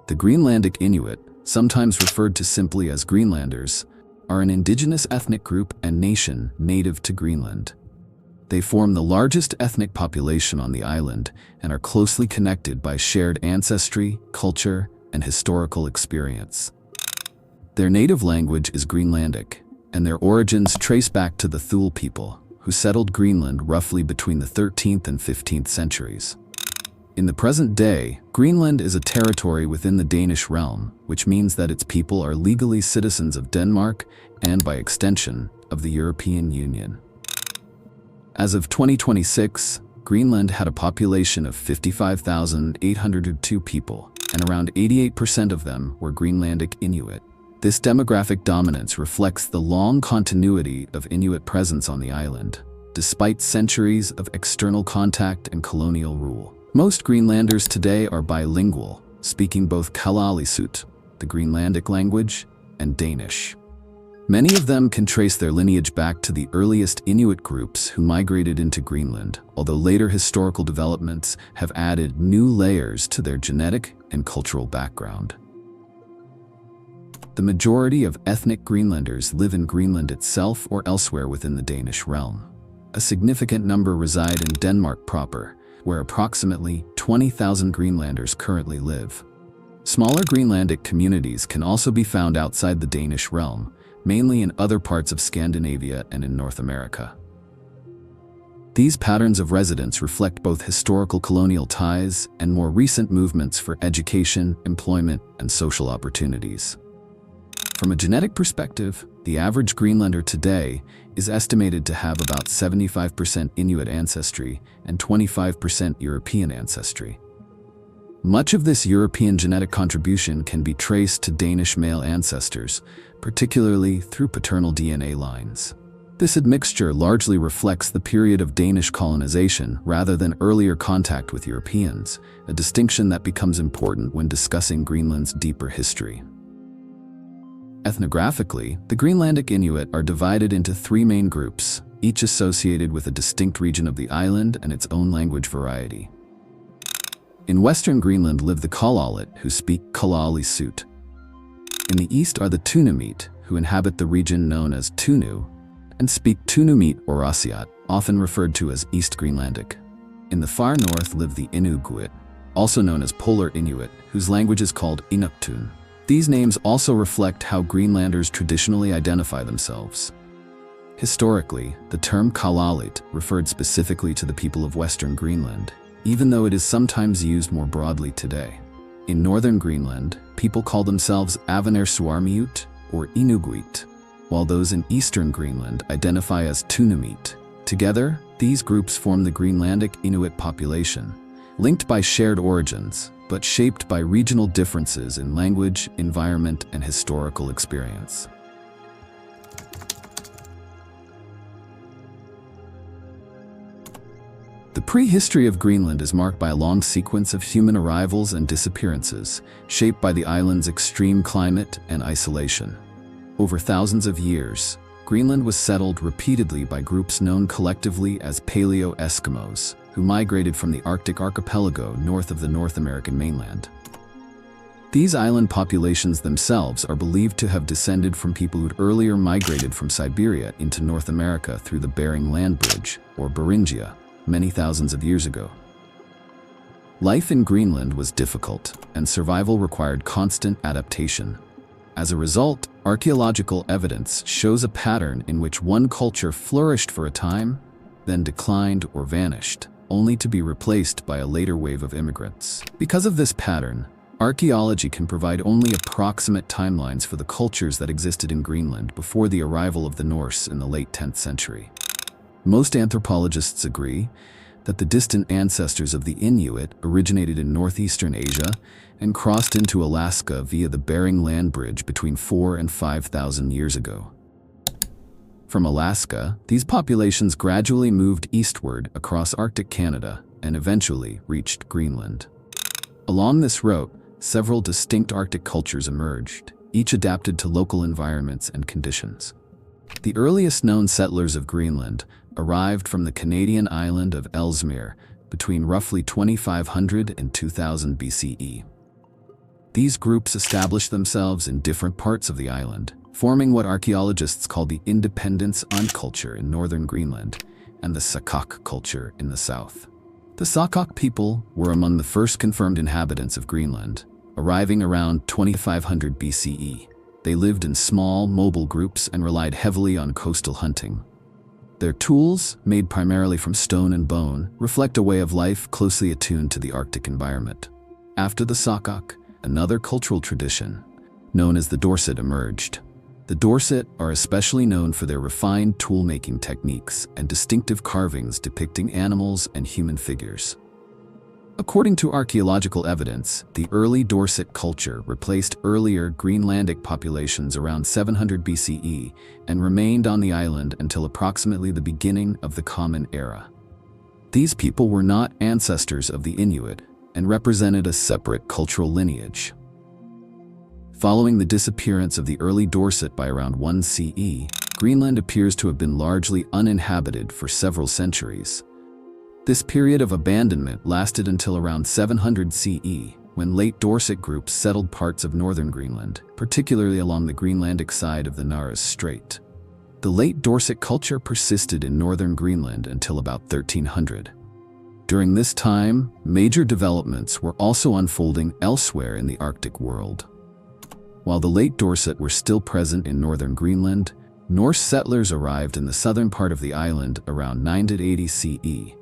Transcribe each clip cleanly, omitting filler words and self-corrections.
The Greenlandic Inuit, sometimes referred to simply as Greenlanders, are an indigenous ethnic group and nation native to Greenland. They form the largest ethnic population on the island and are closely connected by shared ancestry, culture, and historical experience. Their native language is Greenlandic, and their origins trace back to the Thule people, who settled Greenland roughly between the 13th and 15th centuries. In the present day, Greenland is a territory within the Danish realm, which means that its people are legally citizens of Denmark and, by extension, of the European Union. As of 2026, Greenland had a population of 55,802 people, and around 88% of them were Greenlandic Inuit. This demographic dominance reflects the long continuity of Inuit presence on the island, despite centuries of external contact and colonial rule. Most Greenlanders today are bilingual, speaking both Kalaallisut, the Greenlandic language, and Danish. Many of them can trace their lineage back to the earliest Inuit groups who migrated into Greenland, although later historical developments have added new layers to their genetic and cultural background. The majority of ethnic Greenlanders live in Greenland itself or elsewhere within the Danish realm. A significant number reside in Denmark proper, where approximately 20,000 Greenlanders currently live. Smaller Greenlandic communities can also be found outside the Danish realm, mainly in other parts of Scandinavia and in North America. These patterns of residence reflect both historical colonial ties and more recent movements for education, employment, and social opportunities. From a genetic perspective, the average Greenlander today is estimated to have about 75% Inuit ancestry and 25% European ancestry. Much of this European genetic contribution can be traced to Danish male ancestors, particularly through paternal DNA lines. This admixture largely reflects the period of Danish colonization rather than earlier contact with Europeans, a distinction that becomes important when discussing Greenland's deeper history. Ethnographically, the Greenlandic Inuit are divided into three main groups, each associated with a distinct region of the island and its own language variety. In western Greenland live the Kalaallit, who speak Kalaallisut. In the east are the Tunumit, who inhabit the region known as Tunu, and speak Tunumit or Asiat, often referred to as East Greenlandic. In the far north live the Inuguit, also known as Polar Inuit, whose language is called Inuktun. These names also reflect how Greenlanders traditionally identify themselves. Historically, the term Kalaallit referred specifically to the people of Western Greenland, even though it is sometimes used more broadly today. In northern Greenland, people call themselves Avanersuarmiut or Inuguit, while those in eastern Greenland identify as Tunumit. Together, these groups form the Greenlandic Inuit population, linked by shared origins, but shaped by regional differences in language, environment, and historical experience. The prehistory of Greenland is marked by a long sequence of human arrivals and disappearances, shaped by the island's extreme climate and isolation. Over thousands of years, Greenland was settled repeatedly by groups known collectively as Paleo-Eskimos, who migrated from the Arctic archipelago north of the North American mainland. These island populations themselves are believed to have descended from people who'd earlier migrated from Siberia into North America through the Bering Land Bridge, or Beringia, many thousands of years ago. Life in Greenland was difficult, and survival required constant adaptation. As a result, archaeological evidence shows a pattern in which one culture flourished for a time, then declined or vanished, only to be replaced by a later wave of immigrants. Because of this pattern, archaeology can provide only approximate timelines for the cultures that existed in Greenland before the arrival of the Norse in the late 10th century. Most anthropologists agree that the distant ancestors of the Inuit originated in northeastern Asia and crossed into Alaska via the Bering Land Bridge between 4,000 and 5,000 years ago. From Alaska, these populations gradually moved eastward across Arctic Canada and eventually reached Greenland. Along this route, several distinct Arctic cultures emerged, each adapted to local environments and conditions. The earliest known settlers of Greenland arrived from the Canadian island of Ellesmere between roughly 2500 and 2000 BCE. These groups established themselves in different parts of the island, forming what archaeologists call the Independence culture in northern Greenland and the Sakak culture in the south. The Sakak people were among the first confirmed inhabitants of Greenland, arriving around 2500 BCE. They lived in small, mobile groups and relied heavily on coastal hunting. Their tools, made primarily from stone and bone, reflect a way of life closely attuned to the Arctic environment. After the Sakak, another cultural tradition, known as the Dorset, emerged. The Dorset are especially known for their refined tool-making techniques and distinctive carvings depicting animals and human figures. According to archaeological evidence, the early Dorset culture replaced earlier Greenlandic populations around 700 BCE and remained on the island until approximately the beginning of the Common Era. These people were not ancestors of the Inuit and represented a separate cultural lineage. Following the disappearance of the early Dorset by around 1 CE, Greenland appears to have been largely uninhabited for several centuries. This period of abandonment lasted until around 700 CE, when late Dorset groups settled parts of northern Greenland, particularly along the Greenlandic side of the Nares Strait. The late Dorset culture persisted in northern Greenland until about 1300. During this time, major developments were also unfolding elsewhere in the Arctic world. While the late Dorset were still present in northern Greenland, Norse settlers arrived in the southern part of the island around 980 CE.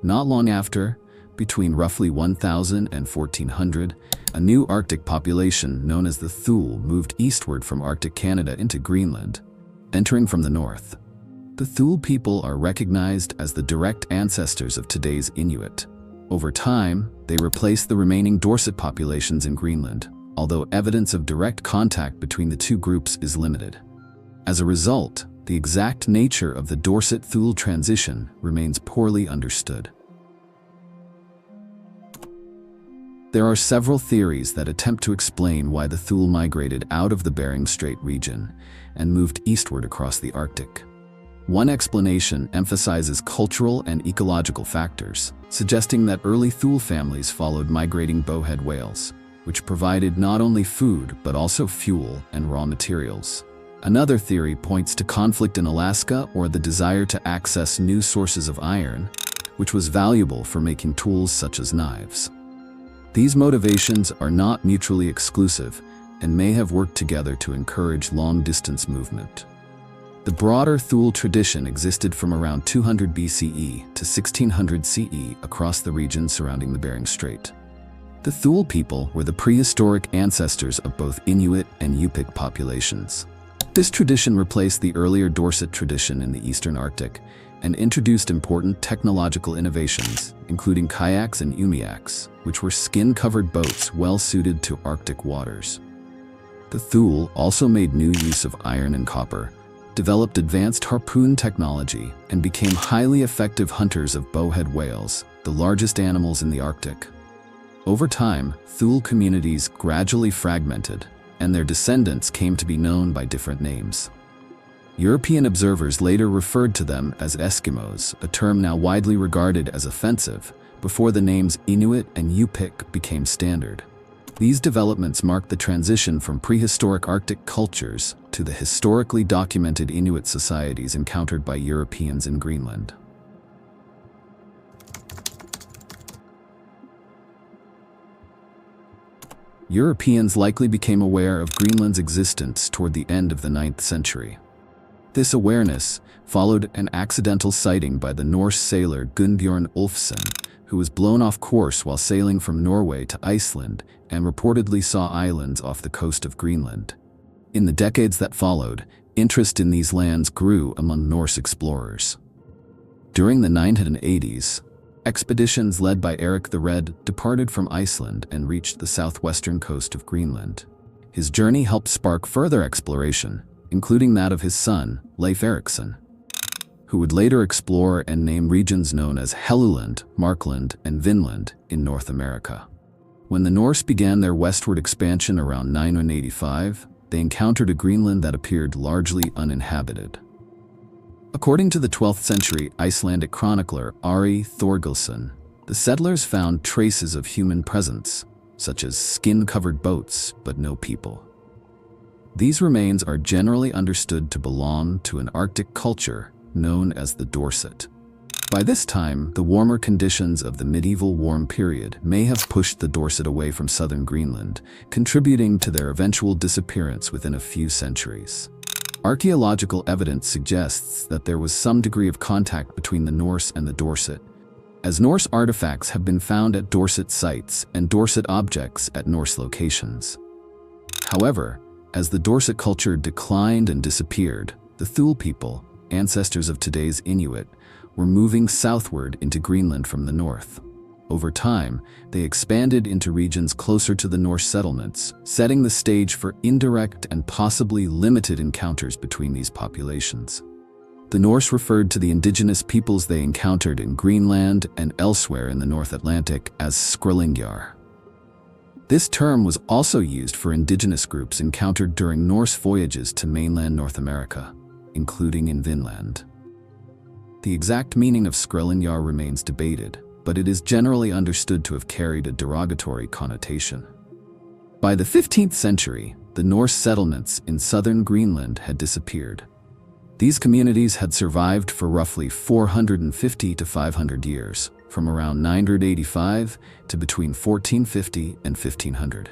Not long after, between roughly 1000 and 1400, a new Arctic population known as the Thule moved eastward from Arctic Canada into Greenland, entering from the north. The Thule people are recognized as the direct ancestors of today's Inuit. Over time, they replaced the remaining Dorset populations in Greenland, although evidence of direct contact between the two groups is limited. As a result, the exact nature of the Dorset-Thule transition remains poorly understood. There are several theories that attempt to explain why the Thule migrated out of the Bering Strait region and moved eastward across the Arctic. One explanation emphasizes cultural and ecological factors, suggesting that early Thule families followed migrating bowhead whales, which provided not only food but also fuel and raw materials. Another theory points to conflict in Alaska or the desire to access new sources of iron, which was valuable for making tools such as knives. These motivations are not mutually exclusive and may have worked together to encourage long-distance movement. The broader Thule tradition existed from around 200 BCE to 1600 CE across the region surrounding the Bering Strait. The Thule people were the prehistoric ancestors of both Inuit and Yupik populations. This tradition replaced the earlier Dorset tradition in the eastern Arctic and introduced important technological innovations, including kayaks and umiaks, which were skin-covered boats well-suited to Arctic waters. The Thule also made new use of iron and copper, developed advanced harpoon technology, and became highly effective hunters of bowhead whales, the largest animals in the Arctic. Over time, Thule communities gradually fragmented, and their descendants came to be known by different names. European observers later referred to them as Eskimos, a term now widely regarded as offensive, before the names Inuit and Yupik became standard. These developments marked the transition from prehistoric Arctic cultures to the historically documented Inuit societies encountered by Europeans in Greenland. Europeans likely became aware of Greenland's existence toward the end of the 9th century. This awareness followed an accidental sighting by the Norse sailor Gunnbjorn Ulfsson, who was blown off course while sailing from Norway to Iceland and reportedly saw islands off the coast of Greenland. In the decades that followed, interest in these lands grew among Norse explorers. During the 980s, expeditions led by Erik the Red departed from Iceland and reached the southwestern coast of Greenland. His journey helped spark further exploration, including that of his son, Leif Erikson, who would later explore and name regions known as Helluland, Markland, and Vinland in North America. When the Norse began their westward expansion around 985, they encountered a Greenland that appeared largely uninhabited. According to the 12th century Icelandic chronicler Ari Thorgilsson, the settlers found traces of human presence, such as skin-covered boats, but no people. These remains are generally understood to belong to an Arctic culture known as the Dorset. By this time, the warmer conditions of the medieval warm period may have pushed the Dorset away from southern Greenland, contributing to their eventual disappearance within a few centuries. Archaeological evidence suggests that there was some degree of contact between the Norse and the Dorset, as Norse artifacts have been found at Dorset sites and Dorset objects at Norse locations. However, as the Dorset culture declined and disappeared, the Thule people, ancestors of today's Inuit, were moving southward into Greenland from the north. Over time, they expanded into regions closer to the Norse settlements, setting the stage for indirect and possibly limited encounters between these populations. The Norse referred to the indigenous peoples they encountered in Greenland and elsewhere in the North Atlantic as Skrælingjar. This term was also used for indigenous groups encountered during Norse voyages to mainland North America, including in Vinland. The exact meaning of Skrælingjar remains debated, but it is generally understood to have carried a derogatory connotation. By the 15th century, the Norse settlements in southern Greenland had disappeared. These communities had survived for roughly 450 to 500 years, from around 985 to between 1450 and 1500.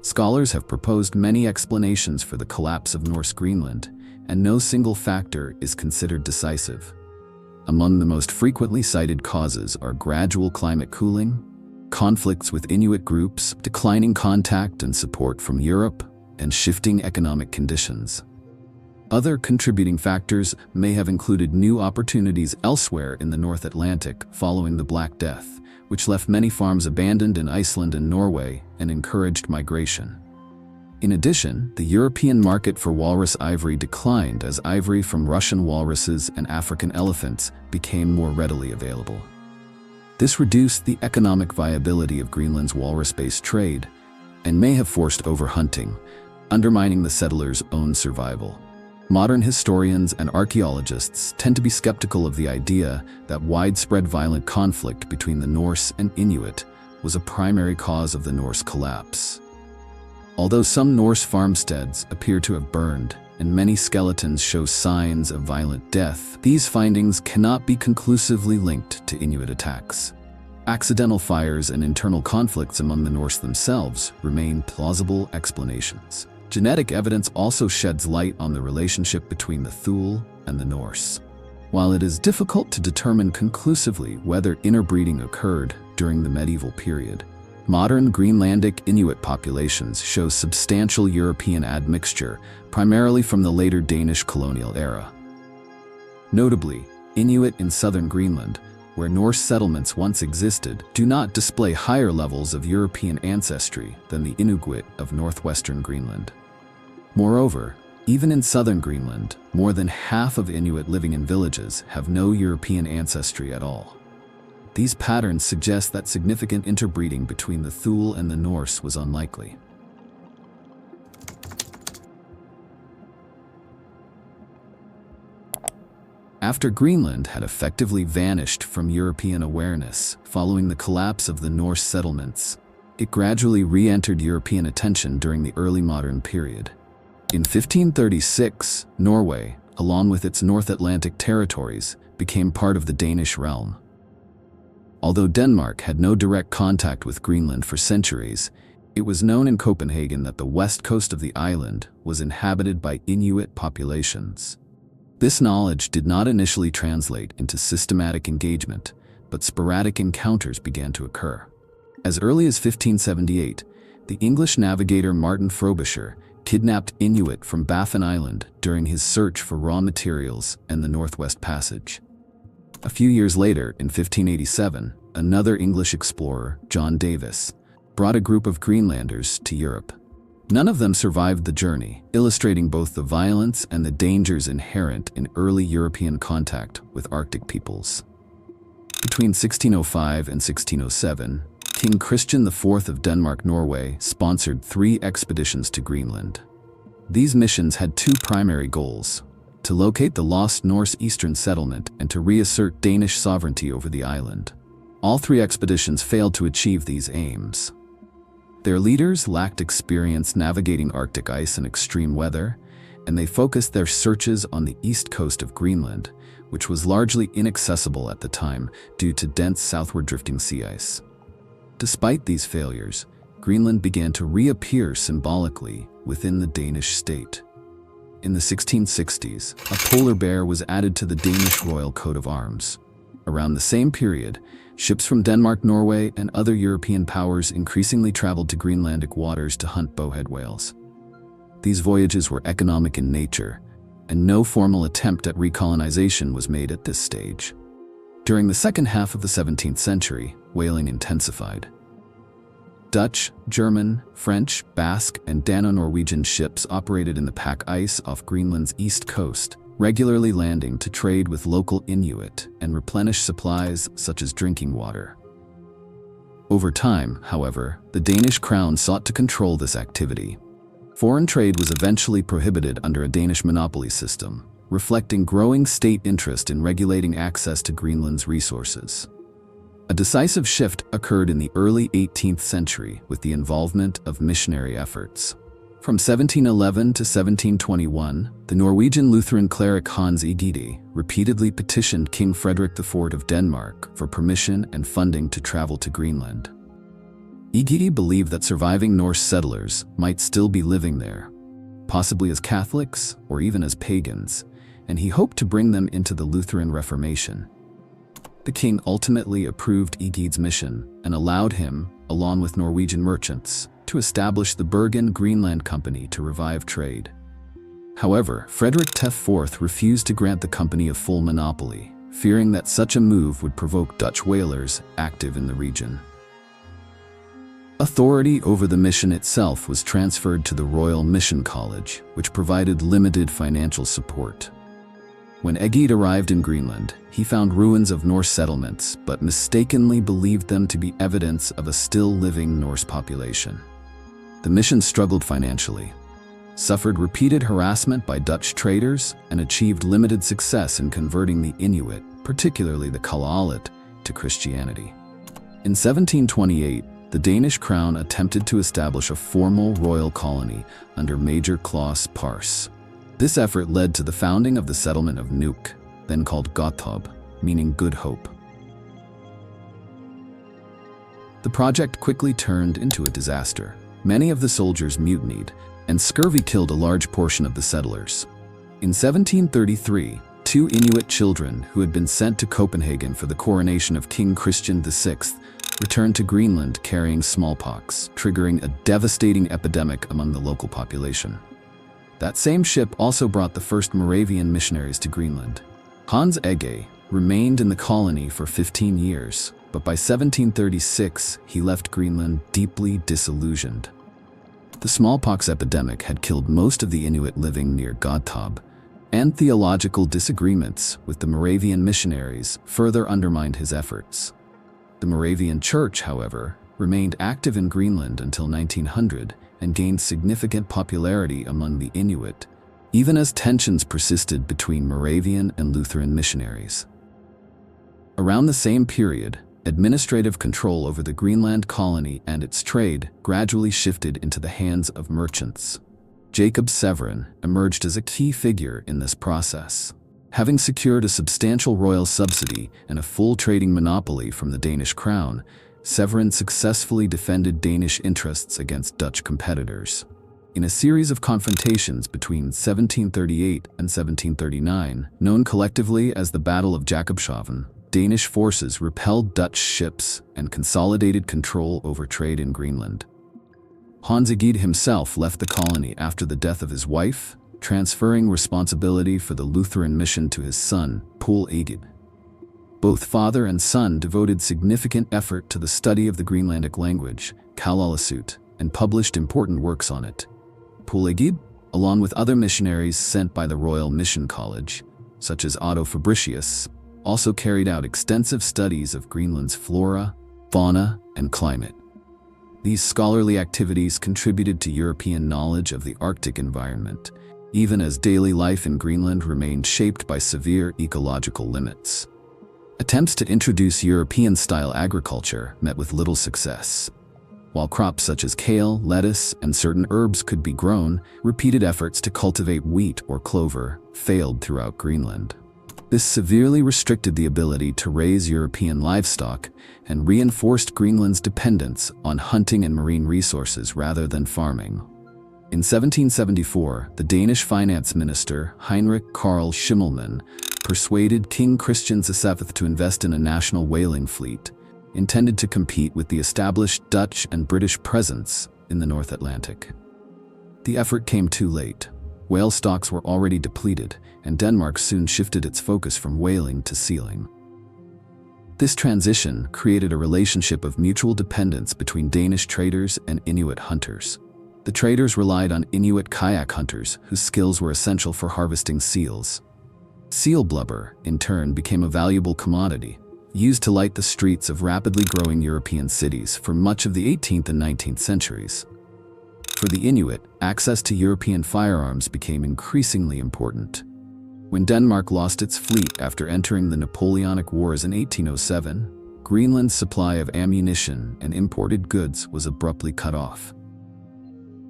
Scholars have proposed many explanations for the collapse of Norse Greenland, and no single factor is considered decisive. Among the most frequently cited causes are gradual climate cooling, conflicts with Inuit groups, declining contact and support from Europe, and shifting economic conditions. Other contributing factors may have included new opportunities elsewhere in the North Atlantic following the Black Death, which left many farms abandoned in Iceland and Norway and encouraged migration. In addition, the European market for walrus ivory declined as ivory from Russian walruses and African elephants became more readily available. This reduced the economic viability of Greenland's walrus-based trade and may have forced overhunting, undermining the settlers' own survival. Modern historians and archaeologists tend to be skeptical of the idea that widespread violent conflict between the Norse and Inuit was a primary cause of the Norse collapse. Although some Norse farmsteads appear to have burned and many skeletons show signs of violent death, these findings cannot be conclusively linked to Inuit attacks. Accidental fires and internal conflicts among the Norse themselves remain plausible explanations. Genetic evidence also sheds light on the relationship between the Thule and the Norse. While it is difficult to determine conclusively whether interbreeding occurred during the medieval period, modern Greenlandic Inuit populations show substantial European admixture, primarily from the later Danish colonial era. Notably, Inuit in southern Greenland, where Norse settlements once existed, do not display higher levels of European ancestry than the Inuit of northwestern Greenland. Moreover, even in southern Greenland, more than half of Inuit living in villages have no European ancestry at all. These patterns suggest that significant interbreeding between the Thule and the Norse was unlikely. After Greenland had effectively vanished from European awareness following the collapse of the Norse settlements, it gradually re-entered European attention during the early modern period. In 1536, Norway, along with its North Atlantic territories, became part of the Danish realm. Although Denmark had no direct contact with Greenland for centuries, it was known in Copenhagen that the west coast of the island was inhabited by Inuit populations. This knowledge did not initially translate into systematic engagement, but sporadic encounters began to occur. As early as 1578, the English navigator Martin Frobisher kidnapped Inuit from Baffin Island during his search for raw materials and the Northwest Passage. A few years later, in 1587, another English explorer, John Davis, brought a group of Greenlanders to Europe. None of them survived the journey, illustrating both the violence and the dangers inherent in early European contact with Arctic peoples. Between 1605 and 1607, King Christian IV of Denmark-Norway sponsored 3 expeditions to Greenland. These missions had 2 primary goals: to locate the lost Norse eastern settlement and to reassert Danish sovereignty over the island. All 3 expeditions failed to achieve these aims. Their leaders lacked experience navigating Arctic ice and extreme weather, and they focused their searches on the east coast of Greenland, which was largely inaccessible at the time due to dense southward drifting sea ice. Despite these failures, Greenland began to reappear symbolically within the Danish state. In the 1660s, a polar bear was added to the Danish royal coat of arms. Around the same period, ships from Denmark, Norway, and other European powers increasingly traveled to Greenlandic waters to hunt bowhead whales. These voyages were economic in nature, and no formal attempt at recolonization was made at this stage. During the second half of the 17th century, whaling intensified. Dutch, German, French, Basque, and Dano-Norwegian ships operated in the pack ice off Greenland's east coast, regularly landing to trade with local Inuit and replenish supplies such as drinking water. Over time, however, the Danish crown sought to control this activity. Foreign trade was eventually prohibited under a Danish monopoly system, reflecting growing state interest in regulating access to Greenland's resources. A decisive shift occurred in the early 18th century with the involvement of missionary efforts. From 1711 to 1721, the Norwegian Lutheran cleric Hans Egede repeatedly petitioned King Frederick IV of Denmark for permission and funding to travel to Greenland. Egede believed that surviving Norse settlers might still be living there, possibly as Catholics or even as pagans, and he hoped to bring them into the Lutheran Reformation. The king ultimately approved Egede's mission and allowed him, along with Norwegian merchants, to establish the Bergen Greenland Company to revive trade. However, Frederick IV refused to grant the company a full monopoly, fearing that such a move would provoke Dutch whalers active in the region. Authority over the mission itself was transferred to the Royal Mission College, which provided limited financial support. When Egede arrived in Greenland, he found ruins of Norse settlements, but mistakenly believed them to be evidence of a still living Norse population. The mission struggled financially, suffered repeated harassment by Dutch traders, and achieved limited success in converting the Inuit, particularly the Kalaallit, to Christianity. In 1728, the Danish crown attempted to establish a formal royal colony under Major Claus Pars. This effort led to the founding of the settlement of Nuuk, then called Gotthab, meaning Good Hope. The project quickly turned into a disaster. Many of the soldiers mutinied, and scurvy killed a large portion of the settlers. In 1733, 2 Inuit children who had been sent to Copenhagen for the coronation of King Christian VI returned to Greenland carrying smallpox, triggering a devastating epidemic among the local population. That same ship also brought the first Moravian missionaries to Greenland. Hans Egede remained in the colony for 15 years, but by 1736 he left Greenland deeply disillusioned. The smallpox epidemic had killed most of the Inuit living near Gotthab, and theological disagreements with the Moravian missionaries further undermined his efforts. The Moravian Church, however, remained active in Greenland until 1900 and gained significant popularity among the Inuit, even as tensions persisted between Moravian and Lutheran missionaries. Around the same period, administrative control over the Greenland colony and its trade gradually shifted into the hands of merchants. Jacob Severin emerged as a key figure in this process. Having secured a substantial royal subsidy and a full trading monopoly from the Danish crown, Severin successfully defended Danish interests against Dutch competitors. In a series of confrontations between 1738 and 1739, known collectively as the Battle of Jakobshavn, Danish forces repelled Dutch ships and consolidated control over trade in Greenland. Hans Egede himself left the colony after the death of his wife, transferring responsibility for the Lutheran mission to his son, Poul Egede. Both father and son devoted significant effort to the study of the Greenlandic language, Kalaallisut, and published important works on it. Poul Egede, along with other missionaries sent by the Royal Mission College, such as Otto Fabricius, also carried out extensive studies of Greenland's flora, fauna, and climate. These scholarly activities contributed to European knowledge of the Arctic environment, even as daily life in Greenland remained shaped by severe ecological limits. Attempts to introduce European-style agriculture met with little success. While crops such as kale, lettuce, and certain herbs could be grown, repeated efforts to cultivate wheat or clover failed throughout Greenland. This severely restricted the ability to raise European livestock and reinforced Greenland's dependence on hunting and marine resources rather than farming. In 1774, the Danish finance minister Heinrich Karl Schimmelmann persuaded King Christian VII to invest in a national whaling fleet, intended to compete with the established Dutch and British presence in the North Atlantic. The effort came too late. Whale stocks were already depleted, and Denmark soon shifted its focus from whaling to sealing. This transition created a relationship of mutual dependence between Danish traders and Inuit hunters. The traders relied on Inuit kayak hunters whose skills were essential for harvesting seals. Seal blubber, in turn, became a valuable commodity, used to light the streets of rapidly growing European cities for much of the 18th and 19th centuries. For the Inuit, access to European firearms became increasingly important. When Denmark lost its fleet after entering the Napoleonic Wars in 1807, Greenland's supply of ammunition and imported goods was abruptly cut off.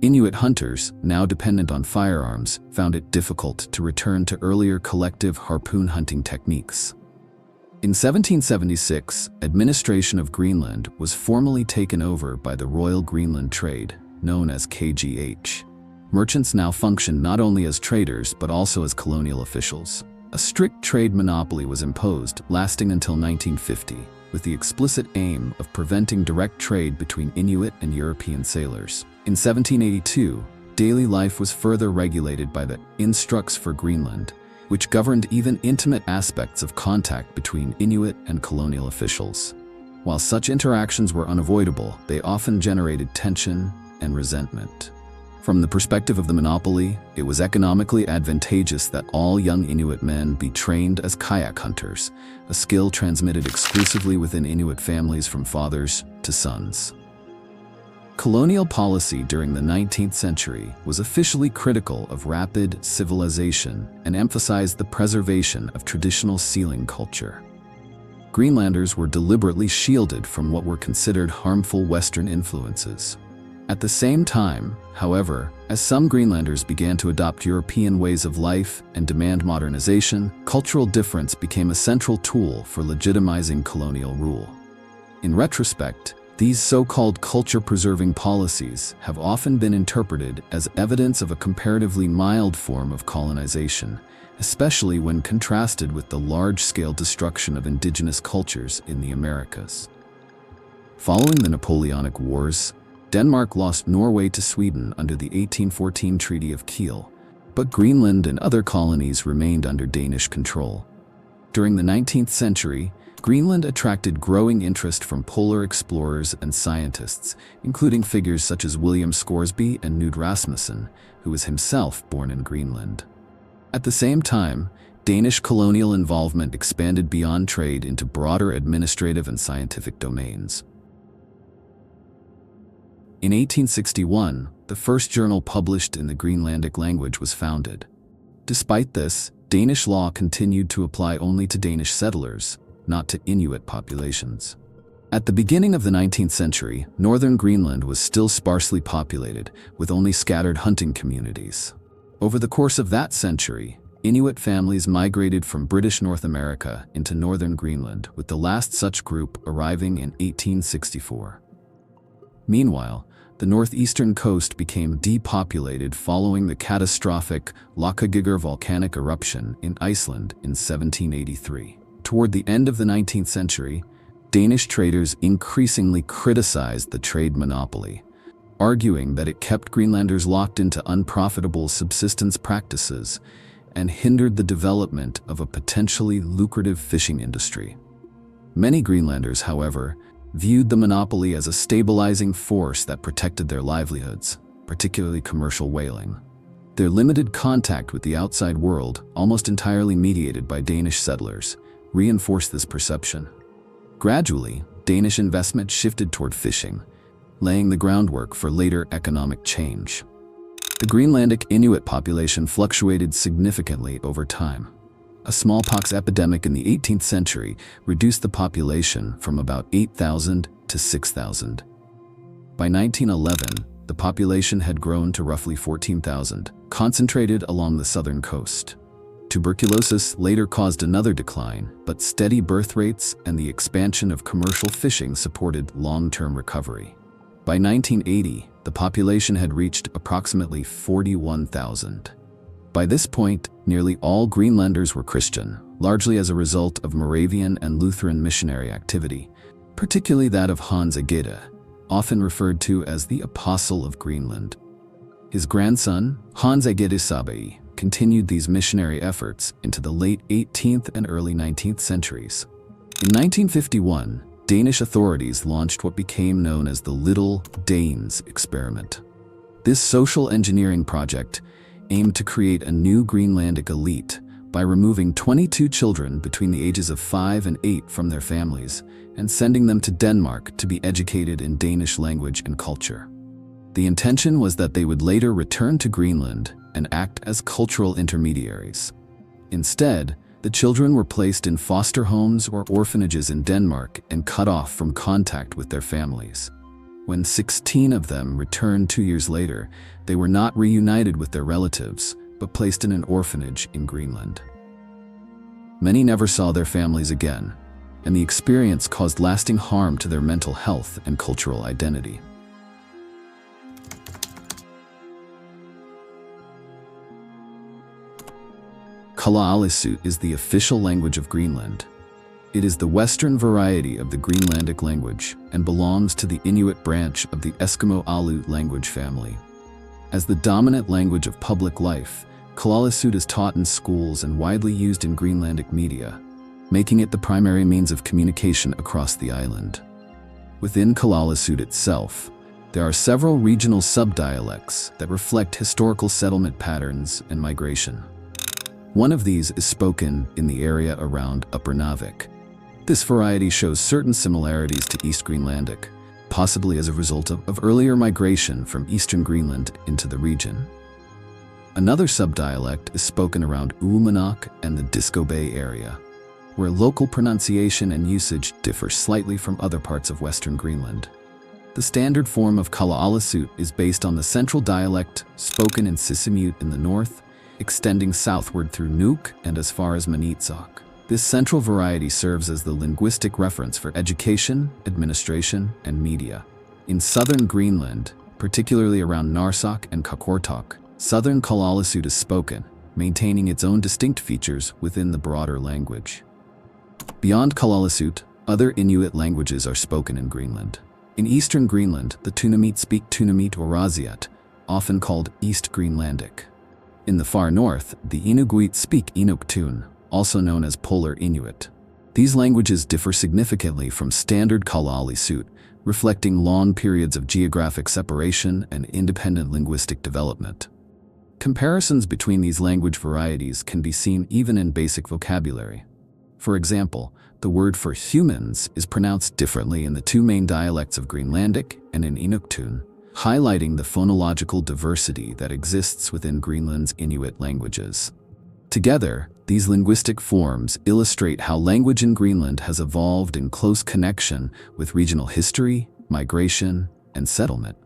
Inuit hunters, now dependent on firearms, found it difficult to return to earlier collective harpoon hunting techniques. In 1776, administration of Greenland was formally taken over by the Royal Greenland Trade, known as KGH. Merchants now functioned not only as traders but also as colonial officials. A strict trade monopoly was imposed, lasting until 1950, with the explicit aim of preventing direct trade between Inuit and European sailors. In 1782, daily life was further regulated by the Instructs for Greenland, which governed even intimate aspects of contact between Inuit and colonial officials. While such interactions were unavoidable, they often generated tension and resentment. From the perspective of the monopoly, it was economically advantageous that all young Inuit men be trained as kayak hunters, a skill transmitted exclusively within Inuit families from fathers to sons. Colonial policy during the 19th century was officially critical of rapid civilization and emphasized the preservation of traditional sealing culture. Greenlanders were deliberately shielded from what were considered harmful Western influences. At the same time, however, as some Greenlanders began to adopt European ways of life and demand modernization, cultural difference became a central tool for legitimizing colonial rule. In retrospect, these so-called culture-preserving policies have often been interpreted as evidence of a comparatively mild form of colonization, especially when contrasted with the large-scale destruction of indigenous cultures in the Americas. Following the Napoleonic Wars, Denmark lost Norway to Sweden under the 1814 Treaty of Kiel, but Greenland and other colonies remained under Danish control. During the 19th century, Greenland attracted growing interest from polar explorers and scientists, including figures such as William Scoresby and Knud Rasmussen, who was himself born in Greenland. At the same time, Danish colonial involvement expanded beyond trade into broader administrative and scientific domains. In 1861, the first journal published in the Greenlandic language was founded. Despite this, Danish law continued to apply only to Danish settlers, not to Inuit populations. At the beginning of the 19th century, northern Greenland was still sparsely populated, with only scattered hunting communities. Over the course of that century, Inuit families migrated from British North America into northern Greenland, with the last such group arriving in 1864. Meanwhile, the northeastern coast became depopulated following the catastrophic Lakagigar volcanic eruption in Iceland in 1783. Toward the end of the 19th century, Danish traders increasingly criticized the trade monopoly, arguing that it kept Greenlanders locked into unprofitable subsistence practices and hindered the development of a potentially lucrative fishing industry. Many Greenlanders, however, viewed the monopoly as a stabilizing force that protected their livelihoods, particularly commercial whaling. Their limited contact with the outside world, almost entirely mediated by Danish settlers, reinforced this perception. Gradually, Danish investment shifted toward fishing, laying the groundwork for later economic change. The Greenlandic Inuit population fluctuated significantly over time. A smallpox epidemic in the 18th century reduced the population from about 8,000 to 6,000. By 1911, the population had grown to roughly 14,000, concentrated along the southern coast. Tuberculosis later caused another decline, but steady birth rates and the expansion of commercial fishing supported long-term recovery. By 1980, the population had reached approximately 41,000. By this point, nearly all Greenlanders were Christian, largely as a result of Moravian and Lutheran missionary activity, particularly that of Hans Egede, often referred to as the Apostle of Greenland. His grandson, Hans Egede Sabai, continued these missionary efforts into the late 18th and early 19th centuries. In 1951, Danish authorities launched what became known as the Little Danes experiment. This social engineering project aimed to create a new Greenlandic elite by removing 22 children between the ages of 5 and 8 from their families and sending them to Denmark to be educated in Danish language and culture. The intention was that they would later return to Greenland and act as cultural intermediaries. Instead, the children were placed in foster homes or orphanages in Denmark and cut off from contact with their families. When 16 of them returned 2 years later, they were not reunited with their relatives, but placed in an orphanage in Greenland. Many never saw their families again, and the experience caused lasting harm to their mental health and cultural identity. Kalaallisut is the official language of Greenland. It is the Western variety of the Greenlandic language and belongs to the Inuit branch of the Eskimo Aleut language family. As the dominant language of public life, Kalaallisut is taught in schools and widely used in Greenlandic media, making it the primary means of communication across the island. Within Kalaallisut itself, there are several regional subdialects that reflect historical settlement patterns and migration. One of these is spoken in the area around Upper Narvik. This variety shows certain similarities to East Greenlandic, possibly as a result of earlier migration from eastern Greenland into the region. Another subdialect is spoken around Uummannaq and the Disko Bay area, where local pronunciation and usage differ slightly from other parts of Western Greenland. The standard form of Kalaallisut is based on the central dialect spoken in Sisimiut in the north, extending southward through Nuuk and as far as Maniitsoq. This central variety serves as the linguistic reference for education, administration, and media. In southern Greenland, particularly around Narsaq and Qaqortoq, southern Kalaallisut is spoken, maintaining its own distinct features within the broader language. Beyond Kalaallisut, other Inuit languages are spoken in Greenland. In eastern Greenland, the Tunamit speak Tunamit or Raziat, often called East Greenlandic. In the far north, the Inuguit speak Inuktun, also known as Polar Inuit. These languages differ significantly from standard Kalaallisut, reflecting long periods of geographic separation and independent linguistic development. Comparisons between these language varieties can be seen even in basic vocabulary. For example, the word for humans is pronounced differently in the two main dialects of Greenlandic and in Inuktun, highlighting the phonological diversity that exists within Greenland's Inuit languages. Together, these linguistic forms illustrate how language in Greenland has evolved in close connection with regional history, migration, and settlement.